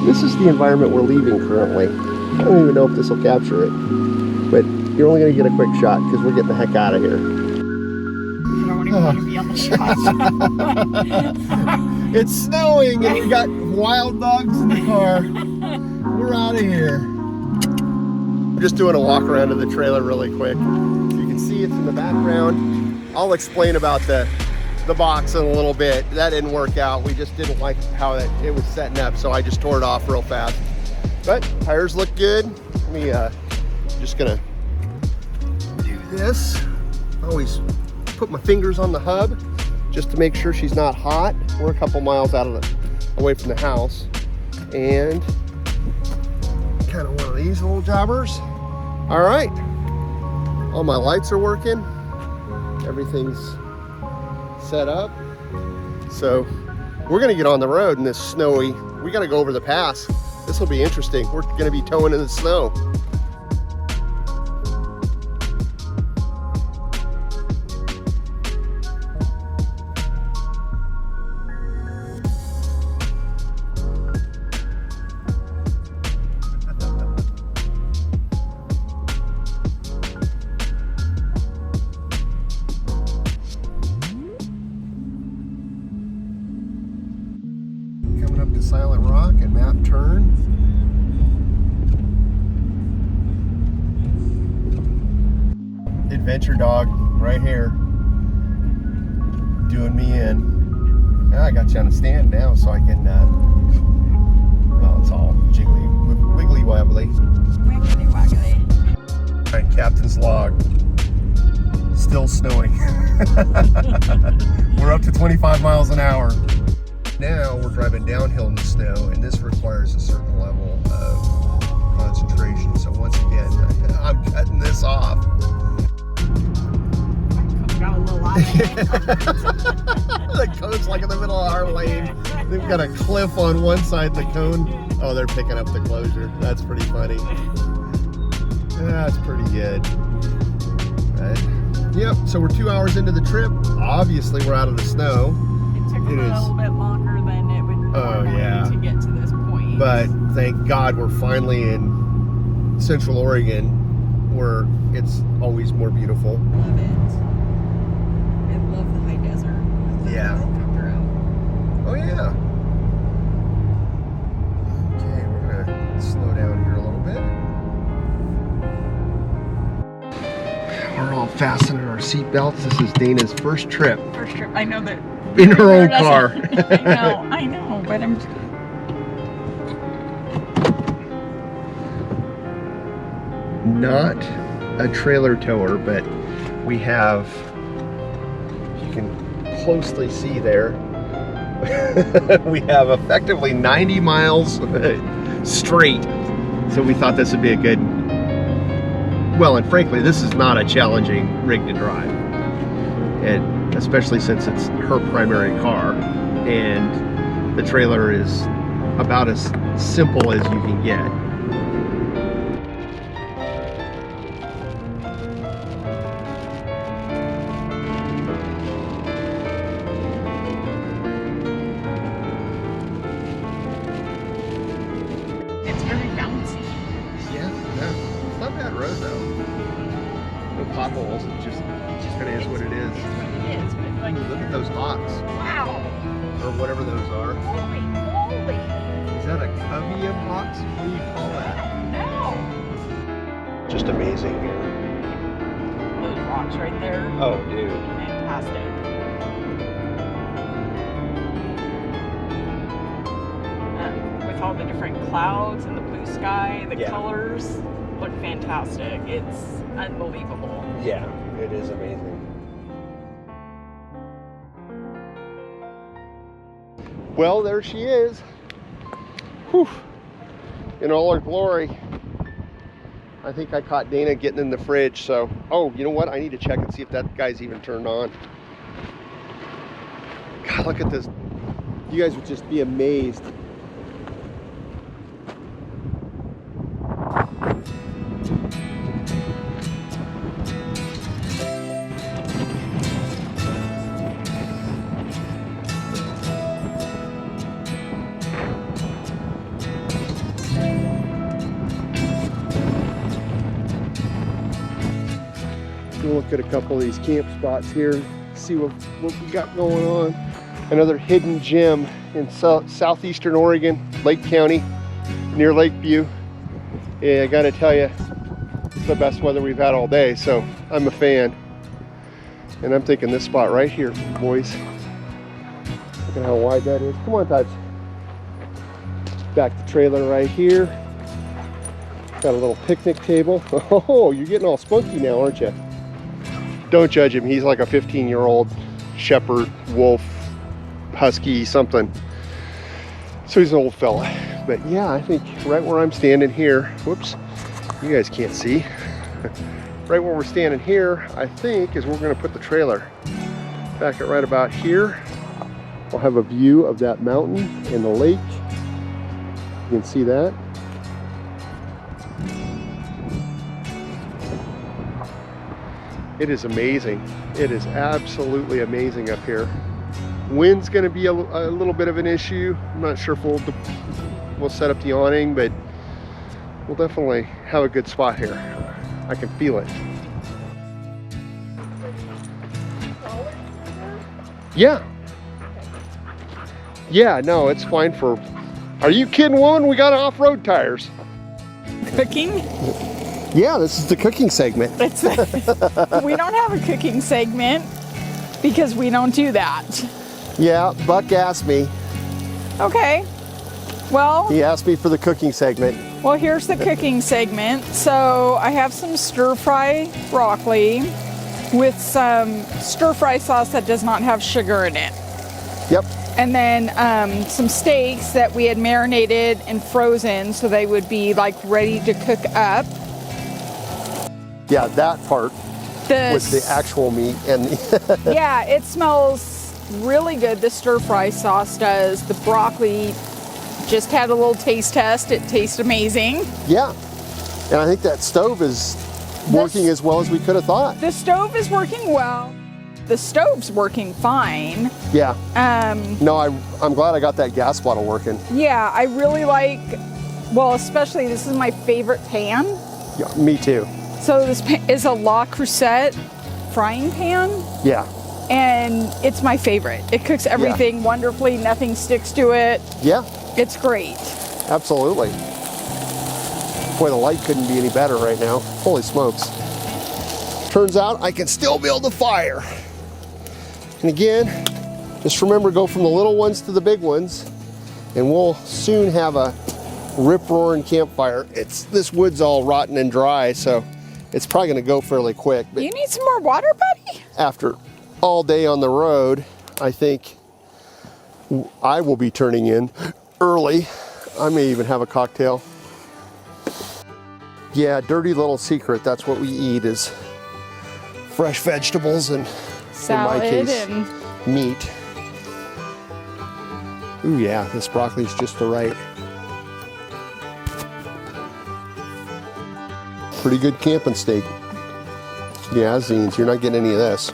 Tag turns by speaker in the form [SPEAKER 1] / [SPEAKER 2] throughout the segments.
[SPEAKER 1] This is the environment we're leaving currently. I don't even know if this will capture it, but you're only going to get a quick shot because we're getting the heck out of here.
[SPEAKER 2] I don't even want to be on the shot.
[SPEAKER 1] It's snowing and we got wild dogs in the car. We're out of here. I'm just doing a walk around of the trailer really quick. You can see it's in the background. I'll explain about the box in a little bit. That didn't work out. We just didn't like how it was setting up, so I just tore it off real fast. But tires look good. Let me just gonna do this. Always put my fingers on the hub just to make sure she's not hot. We're a couple miles away from the house, and kind of one of these little jobbers. All right, all my lights are working. Everything's set up. So we're gonna get on the road in this snowy, we gotta go over the pass. This will be interesting. We're gonna be towing in the snow. Silent Rock and map turn. Adventure dog right here doing me in. I got you on a stand now so I can well, it's all jiggly, wiggly wobbly.
[SPEAKER 2] Wiggly woggly.
[SPEAKER 1] All right, captain's log. Still snowing. We're up to 25 miles an hour. Now we're driving downhill in the snow, and this requires a certain level of concentration. So once again, I'm cutting this off.
[SPEAKER 2] Got a little out of it.
[SPEAKER 1] The cone's like in the middle of our lane. They've got a cliff on one side of the cone. Oh, they're picking up the closure. That's pretty funny. That's pretty good. Right. Yep, so we're 2 hours into the trip. Obviously, we're out of the snow.
[SPEAKER 2] It took a little bit longer than it would normally to get to this point.
[SPEAKER 1] But thank God we're finally in Central Oregon, where it's always more beautiful.
[SPEAKER 2] Love it. I love the high desert.
[SPEAKER 1] Yeah.
[SPEAKER 2] Helicopter out.
[SPEAKER 1] Oh yeah. Okay, we're gonna slow down here a little bit. We're all fastening our seatbelts. This is Dana's first trip.
[SPEAKER 2] First trip. I know that.
[SPEAKER 1] In her own car.
[SPEAKER 2] I know, but I'm.
[SPEAKER 1] Not a trailer tower, but we have, you can closely see there, we have effectively 90 miles straight. So we thought this would be a good, well, and frankly, this is not a challenging rig to drive. And especially since it's her primary car, and the trailer is about as simple as you can get.
[SPEAKER 2] It's very bouncy.
[SPEAKER 1] Yeah, it's not a bad road though. No potholes, it just kind of is what it is.
[SPEAKER 2] It is, but like,
[SPEAKER 1] Look at those hawks,
[SPEAKER 2] wow.
[SPEAKER 1] or whatever those are.
[SPEAKER 2] Holy moly.
[SPEAKER 1] Is that a covey of hawks? What do you call that?
[SPEAKER 2] No.
[SPEAKER 1] Just amazing here.
[SPEAKER 2] Those rocks right there.
[SPEAKER 1] Oh, dude.
[SPEAKER 2] Fantastic. With all the different clouds and the blue sky, the colors look fantastic. It's unbelievable.
[SPEAKER 1] Yeah, it is amazing. Well, there she is. Whew. In all her glory. I think I caught Dana getting in the fridge, so, oh, you know what? I need to check and see if that guy's even turned on. God, look at this. You guys would just be amazed. look at a couple of these camp spots here, see what we got going on. Another hidden gem in southeastern Oregon, Lake County, near Lakeview. Yeah, I gotta tell you, it's the best weather we've had all day, so I'm a fan. And I'm thinking this spot right here, boys. Look at how wide that is. Come on, Todd. Back the trailer right here. Got a little picnic table. Oh, you're getting all spunky now, aren't you? Don't judge him. He's like a 15-year-old shepherd, wolf, husky, something. So he's an old fella. But yeah, I think right where I'm standing here, whoops, you guys can't see. Right where we're standing here, I think, is we're gonna put the trailer. Back at right about here, we'll have a view of that mountain and the lake. You can see that. It is amazing. It is absolutely amazing up here. Wind's going to be a little bit of an issue. I'm not sure if we'll set up the awning, but we'll definitely have a good spot here. I can feel it. Yeah. Yeah, no, it's fine for... Are you kidding, woman? We got off-road tires.
[SPEAKER 2] Cooking?
[SPEAKER 1] Yeah, this is the cooking segment.
[SPEAKER 2] We don't have a cooking segment because we don't do that.
[SPEAKER 1] Yeah, Buck asked me.
[SPEAKER 2] Okay. Well,
[SPEAKER 1] he asked me for the cooking segment.
[SPEAKER 2] Well, here's the cooking segment. So I have some stir-fry broccoli with some stir-fry sauce that does not have sugar in it.
[SPEAKER 1] Yep.
[SPEAKER 2] And then some steaks that we had marinated and frozen so they would be like ready to cook up.
[SPEAKER 1] Yeah, that part was the actual meat. And
[SPEAKER 2] yeah, it smells really good. The stir-fry sauce does. The broccoli just had a little taste test. It tastes amazing.
[SPEAKER 1] Yeah, and I think that stove is working as well as we could have thought.
[SPEAKER 2] The stove is working well. The stove's working fine.
[SPEAKER 1] Yeah. No, I'm glad I got that gas bottle working.
[SPEAKER 2] Yeah, I really like, well, especially this is my favorite pan.
[SPEAKER 1] Yeah, me too.
[SPEAKER 2] So this is a La Crusette frying pan.
[SPEAKER 1] Yeah.
[SPEAKER 2] And it's my favorite. It cooks everything wonderfully. Nothing sticks to it.
[SPEAKER 1] Yeah.
[SPEAKER 2] It's great.
[SPEAKER 1] Absolutely. Boy, the light couldn't be any better right now. Holy smokes. Turns out I can still build a fire. And again, just remember, go from the little ones to the big ones, and we'll soon have a rip-roaring campfire. This wood's all rotten and dry, so it's probably gonna go fairly quick. But
[SPEAKER 2] you need some more water, buddy?
[SPEAKER 1] After all day on the road, I think I will be turning in early. I may even have a cocktail. Yeah, dirty little secret, that's what we eat, is fresh vegetables and,
[SPEAKER 2] salad,
[SPEAKER 1] in my case,
[SPEAKER 2] and
[SPEAKER 1] meat. Ooh yeah, this broccoli's just the right. Pretty good camping steak. Yeah, zines, you're not getting any of this.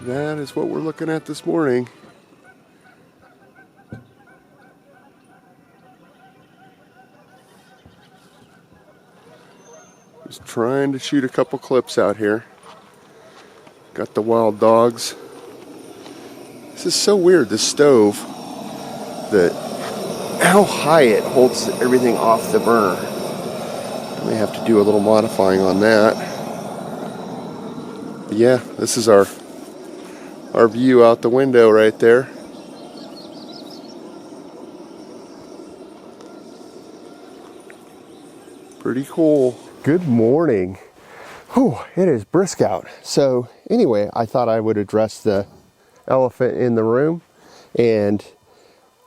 [SPEAKER 1] That is what we're looking at this morning. Just trying to shoot a couple clips out here. Got the wild dogs. This is so weird, this stove, that how high it holds everything off the burner. I may have to do a little modifying on that. But yeah, this is our view out the window right there. Pretty cool. Good morning. Whew, it is brisk out. So anyway, I thought I would address the elephant in the room. And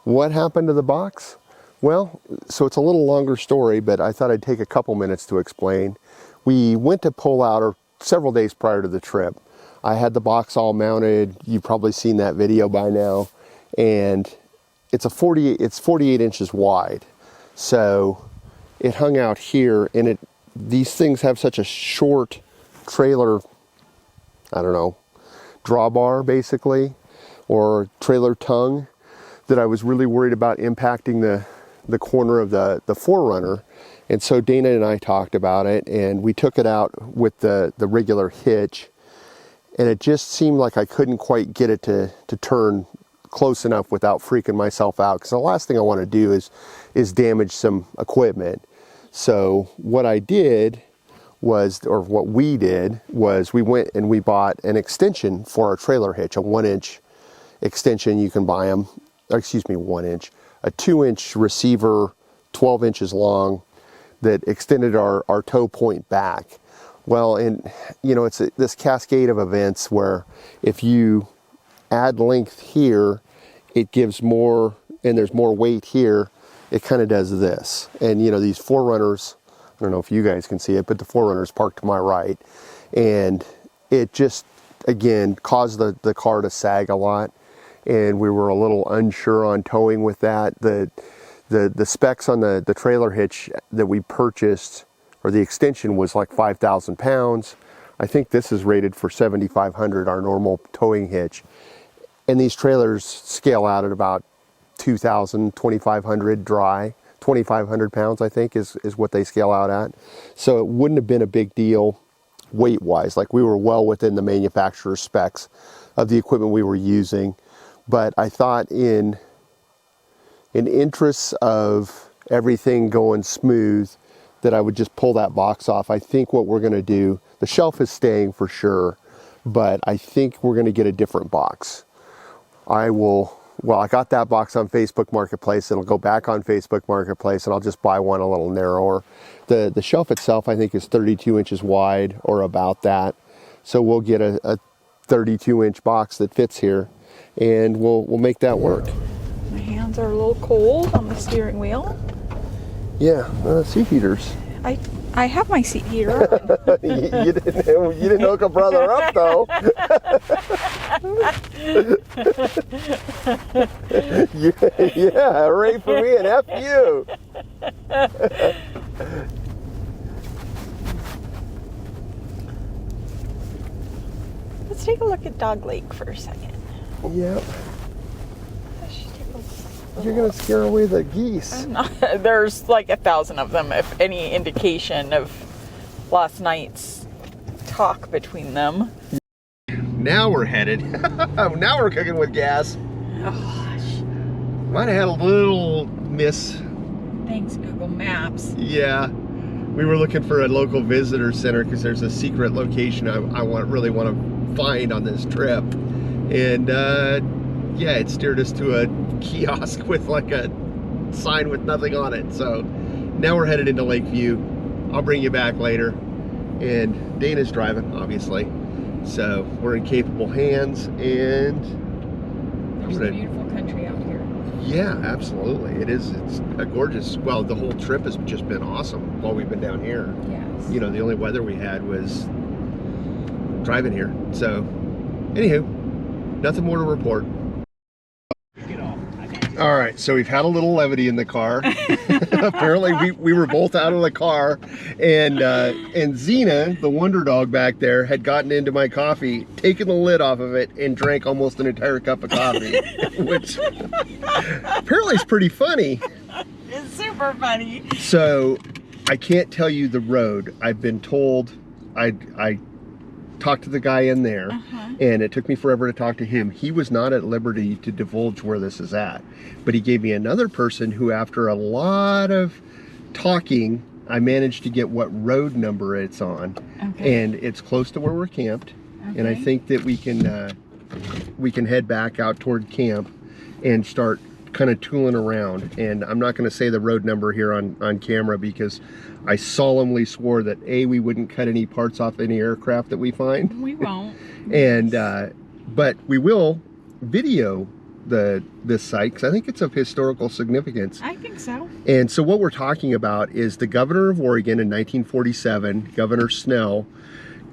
[SPEAKER 1] what happened to the box? Well, so it's a little longer story, but I thought I'd take a couple minutes to explain. We went to pull out several days prior to the trip. I had the box all mounted. You've probably seen that video by now. And it's 48 inches wide. So it hung out here, and these things have such a short trailer, I don't know, drawbar basically, or trailer tongue that I was really worried about impacting the corner of the 4Runner. And so Dana and I talked about it, and we took it out with the regular hitch, and it just seemed like I couldn't quite get it to turn close enough without freaking myself out, because the last thing I want to do is damage some equipment. So what I did was, or what we did was, we went and we bought an extension for our trailer hitch, a 1-inch extension. You can buy them, or excuse me, 1-inch, a 2-inch receiver, 12 inches long, that extended our tow point back. Well, and you know, it's this cascade of events where if you add length here, it gives more, and there's more weight here, it kind of does this. And you know, these 4Runners, I don't know if you guys can see it, but the 4Runner's parked to my right, and it just, again, caused the car to sag a lot, and we were a little unsure on towing with that. The specs on the trailer hitch that we purchased, or the extension, was like 5,000 pounds. I think this is rated for 7,500, our normal towing hitch. And these trailers scale out at about 2,000, 2,500 dry. 2,500 pounds, I think, is what they scale out at. So it wouldn't have been a big deal weight-wise. Like, we were well within the manufacturer's specs of the equipment we were using. But I thought in interests of everything going smooth, that I would just pull that box off. I think what we're going to do, the shelf is staying for sure, but I think we're going to get a different box. I got that box on Facebook Marketplace. It'll go back on Facebook Marketplace, and I'll just buy one a little narrower. The shelf itself, I think, is 32 inches wide, or about that. So we'll get a 32-inch box that fits here, and we'll make that work.
[SPEAKER 2] My hands are a little cold on the steering wheel.
[SPEAKER 1] Yeah, seat heaters.
[SPEAKER 2] I have my seat heater on.
[SPEAKER 1] you didn't hook a brother up, though. Yeah, hooray for me and F you.
[SPEAKER 2] Let's take a look at Dog Lake for a second.
[SPEAKER 1] Yep. You're gonna scare away the geese.
[SPEAKER 2] I'm not, there's like 1,000 of them, if any indication of last night's talk between them.
[SPEAKER 1] Now we're headed. Now we're cooking with gas.
[SPEAKER 2] Oh, gosh.
[SPEAKER 1] Might have had a little miss.
[SPEAKER 2] Thanks, Google Maps.
[SPEAKER 1] Yeah. We were looking for a local visitor center because there's a secret location I really want to find on this trip. And yeah, it steered us to a kiosk with like a sign with nothing on it. So now we're headed into Lakeview. I'll bring you back later. And Dana's driving, obviously. So we're in capable hands, and
[SPEAKER 2] there's a beautiful country out here.
[SPEAKER 1] Yeah, absolutely. It is. It's a gorgeous, well, the whole trip has just been awesome while we've been down here.
[SPEAKER 2] Yes.
[SPEAKER 1] You know, the only weather we had was driving here. So anywho, nothing more to report. All right, so we've had a little levity in the car. Apparently we were both out of the car, and Xena, the wonder dog back there, had gotten into my coffee, taken the lid off of it, and drank almost an entire cup of coffee, which apparently is pretty funny.
[SPEAKER 2] It's super funny.
[SPEAKER 1] So I can't tell you the road. I've been told, I talked to the guy in there, and it took me forever to talk to him. He was not at liberty to divulge where this is at, but he gave me another person who, after a lot of talking, I managed to get what road number it's on. Okay. And it's close to where we're camped. Okay. And I think that we can head back out toward camp and start kind of tooling around. And I'm not going to say the road number here on camera, because I solemnly swore that we wouldn't cut any parts off any aircraft that we find.
[SPEAKER 2] We won't.
[SPEAKER 1] And but we will video this site, because I think it's of historical significance.
[SPEAKER 2] I think so.
[SPEAKER 1] And so what we're talking about is the governor of Oregon in 1947, Governor Snell,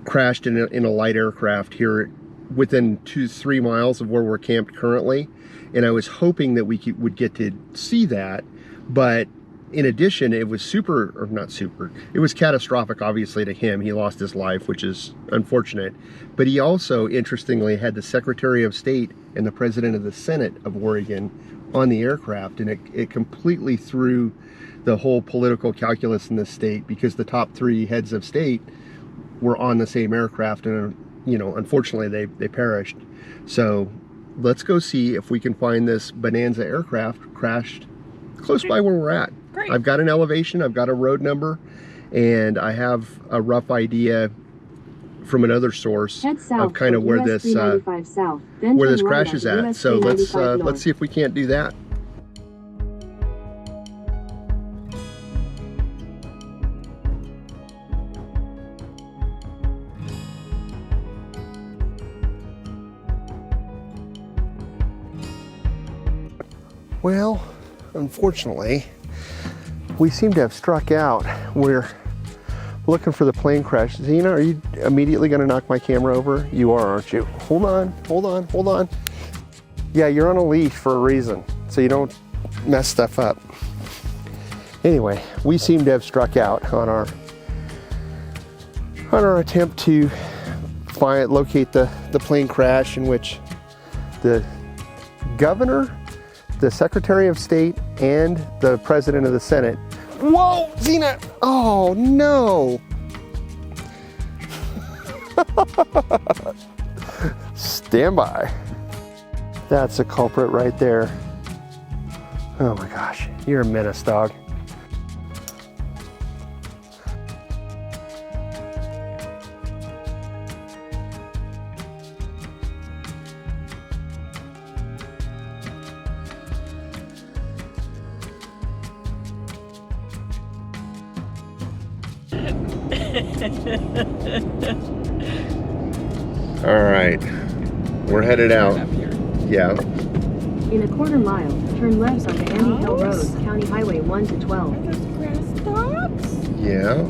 [SPEAKER 1] crashed in a light aircraft here within 2-3 miles of where we're camped currently. And I was hoping that we would get to see that, but in addition, it was it was catastrophic, obviously, to him. He lost his life, which is unfortunate. But he also, interestingly, had the Secretary of State and the President of the Senate of Oregon on the aircraft, and it completely threw the whole political calculus in the state, because the top 3 heads of state were on the same aircraft, and unfortunately they perished. So let's go see if we can find this Bonanza aircraft crashed close by where we're at.
[SPEAKER 2] Great.
[SPEAKER 1] I've got an elevation, I've got a road number, and I have a rough idea from another source of kind of where this crash is at. So let's see if we can't do that. Well, unfortunately, we seem to have struck out. We're looking for the plane crash. Zena, are you immediately going to knock my camera over? You are, aren't you? Hold on, hold on, hold on. Yeah, you're on a leash for a reason, so you don't mess stuff up. Anyway, we seem to have struck out on our attempt to locate the plane crash, in which the governor, the Secretary of State, and the President of the Senate. Whoa, Zena! Oh no! Stand by. That's a culprit right there. Oh my gosh, you're a menace, dog. All right, we're headed out. Yeah.
[SPEAKER 3] In a quarter mile, turn left onto Andy Hill Road, County Highway 1 to 12.
[SPEAKER 1] Yeah.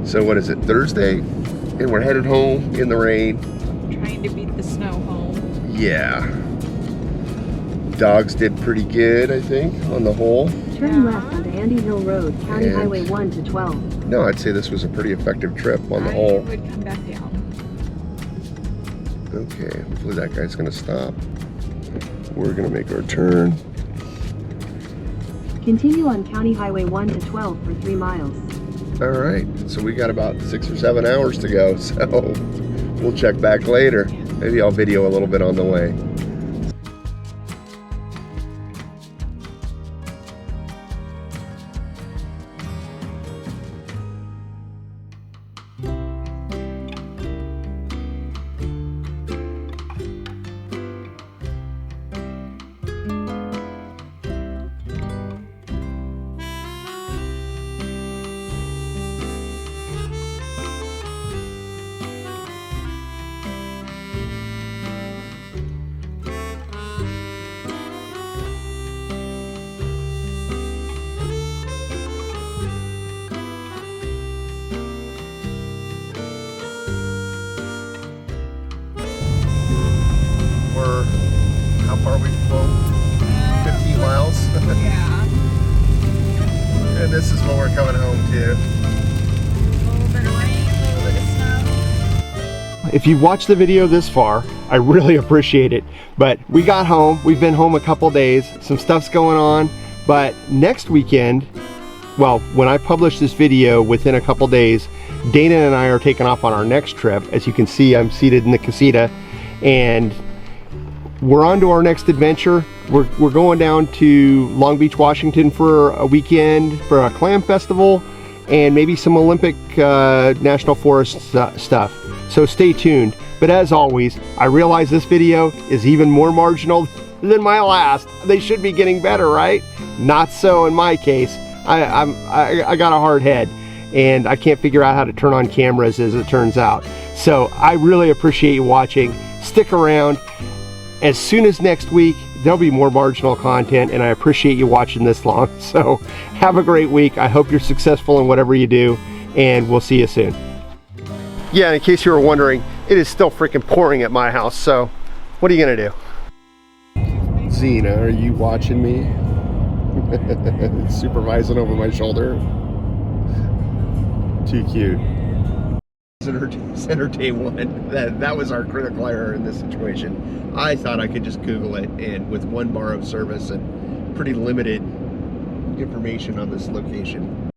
[SPEAKER 1] So what is it, Thursday? And we're headed home in the rain.
[SPEAKER 2] Trying to beat the snow home.
[SPEAKER 1] Yeah. Dogs did pretty good, I think, on the whole.
[SPEAKER 3] Turn left onto Andy Hill Road, County Highway 1 to 12.
[SPEAKER 1] No, I'd say this was a pretty effective trip on the whole.
[SPEAKER 2] I would come back down.
[SPEAKER 1] Okay, hopefully that guy's gonna stop. We're gonna make our turn.
[SPEAKER 3] Continue on County Highway 1 to 12 for 3 miles.
[SPEAKER 1] All right, so we got about 6 or 7 hours to go, so we'll check back later. Maybe I'll video a little bit on the way. How far we've flown? 15 miles?
[SPEAKER 2] Yeah.
[SPEAKER 1] And this is when we're coming home to.
[SPEAKER 2] A little bit of rain, a little bit of snow.
[SPEAKER 1] If you've watched the video this far, I really appreciate it. But we got home, we've been home a couple days, some stuff's going on, but next weekend, well, when I publish this video within a couple days, Dana and I are taking off on our next trip. As you can see, I'm seated in the Casita, and we're on to our next adventure. We're going down to Long Beach, Washington for a weekend for a clam festival and maybe some Olympic National Forest stuff. So stay tuned. But as always, I realize this video is even more marginal than my last. They should be getting better, right? Not so in my case. I got a hard head and I can't figure out how to turn on cameras, as it turns out. So I really appreciate you watching. Stick around. As soon as next week, there'll be more marginal content, and I appreciate you watching this long. So have a great week. I hope you're successful in whatever you do, and we'll see you soon. Yeah, in case you were wondering, it is still freaking pouring at my house, so what are you gonna do? Zena, are you watching me? Supervising over my shoulder. Too cute. Center day one. That was our critical error in this situation. I thought I could just Google it, and with one bar of service and pretty limited information on this location,